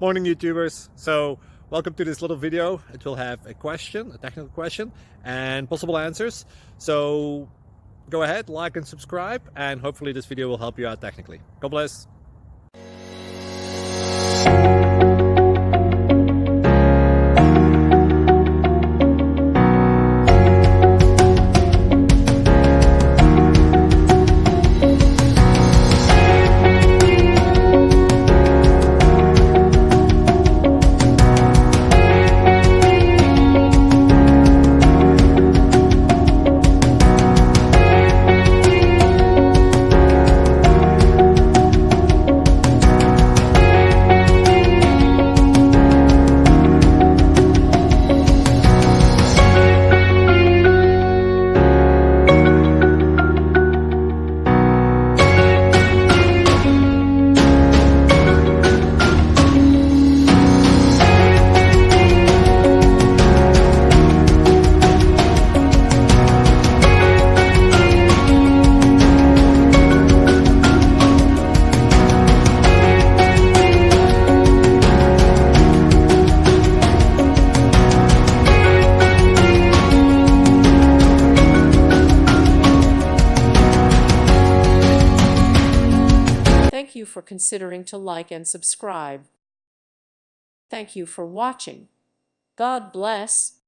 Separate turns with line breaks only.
Morning YouTubers. So welcome to this little video. It will have a question, a technical question, and possible answers. So go ahead, like and subscribe, and hopefully this video will help you out technically. God bless.
Thank you for considering to like and subscribe. Thank you for watching. God bless.